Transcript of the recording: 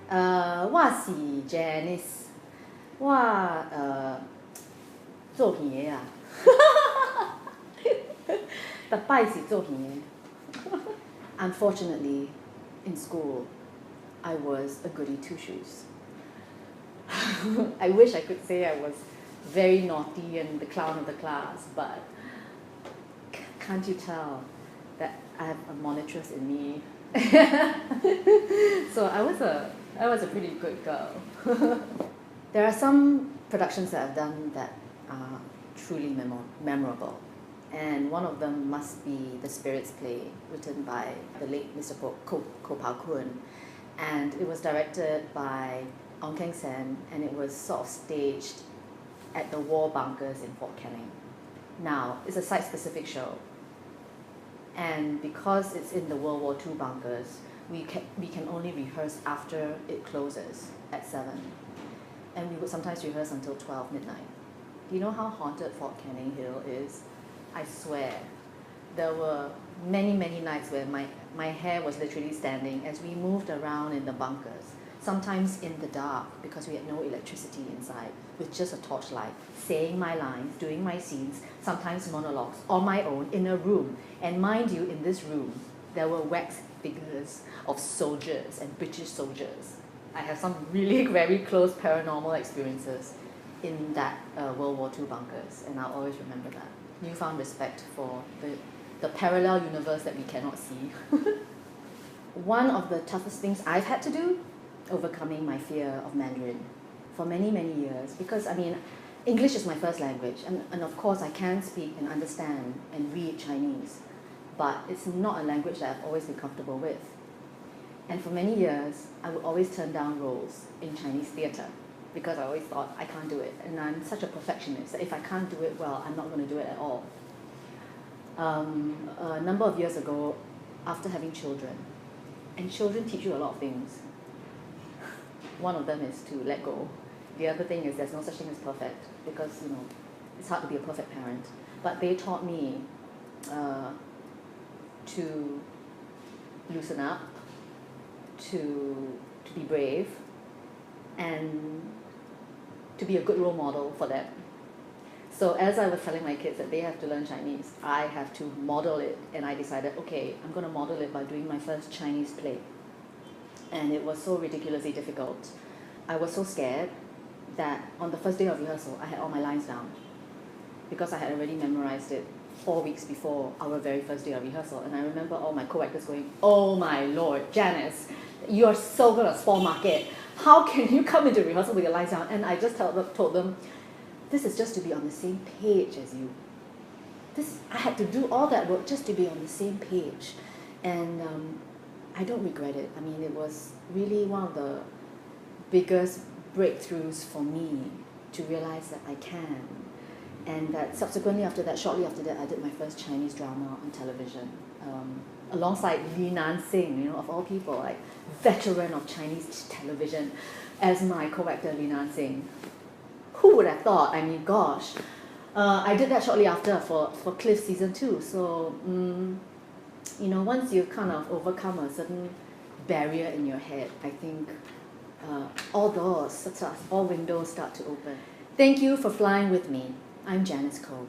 我是 Janice，做片的啊，特摆是做片的。Unfortunately, in school, I was a goody two shoes. I wish I could say I was very naughty and the clown of the class, but can't you tell that I have a monitress in me? So I was a pretty good girl. There are some productions that I've done that are truly memorable. And one of them must be The Spirits Play, written by the late Mr. Koh. And it was directed by Ong Keng Sen, and it was sort of staged at the war bunkers in Fort Canning. Now, it's a site-specific show. And because it's in the World War II bunkers, we can only rehearse after it closes at 7. And we would sometimes rehearse until 12 midnight. Do you know how haunted Fort Canning Hill is? I swear. There were many, many nights where my hair was literally standing as we moved around in the bunkers, sometimes in the dark because we had no electricity inside, with just a torchlight, saying my lines, doing my scenes, sometimes monologues, on my own in a room. And mind you, in this room, there were wax figures of soldiers and British soldiers. I have some really very close paranormal experiences in that World War II bunkers, and I'll always remember that. Newfound respect for the parallel universe that we cannot see. One of the toughest things I've had to do, overcoming my fear of Mandarin for many, many years, because English is my first language, and of course I can speak and understand and read Chinese, but it's not a language that I've always been comfortable with. And for many years, I would always turn down roles in Chinese theatre because I always thought I can't do it. And I'm such a perfectionist that if I can't do it well, I'm not going to do it at all. A number of years ago, after having children, and children teach you a lot of things. One of them is to let go. The other thing is there's no such thing as perfect because, it's hard to be a perfect parent. But they taught me to loosen up, to be brave, and to be a good role model for them. So as I was telling my kids that they have to learn Chinese, I have to model it, and I decided, okay, I'm going to model it by doing my first Chinese play. And it was so ridiculously difficult. I was so scared that on the first day of rehearsal, I had all my lines down because I had already memorized it 4 weeks before our very first day of rehearsal. And I remember all my co-actors going, "Oh my Lord, Janice, you are so going to spoil market. How can you come into rehearsal with your lines down?" And I just told them, this is just to be on the same page as you. I had to do all that work just to be on the same page. And I don't regret it. It was really one of the biggest breakthroughs for me to realize that I can. And that subsequently after that, shortly after that, I did my first Chinese drama on television, alongside Li Nansing, of all people, like veteran of Chinese television, as my co-actor Li Nansing. Who would have thought? Gosh. I did that shortly after for Cliff season 2. So, once you've kind of overcome a certain barrier in your head, I think all doors, all windows start to open. Thank you for flying with me. I'm Janice Koh.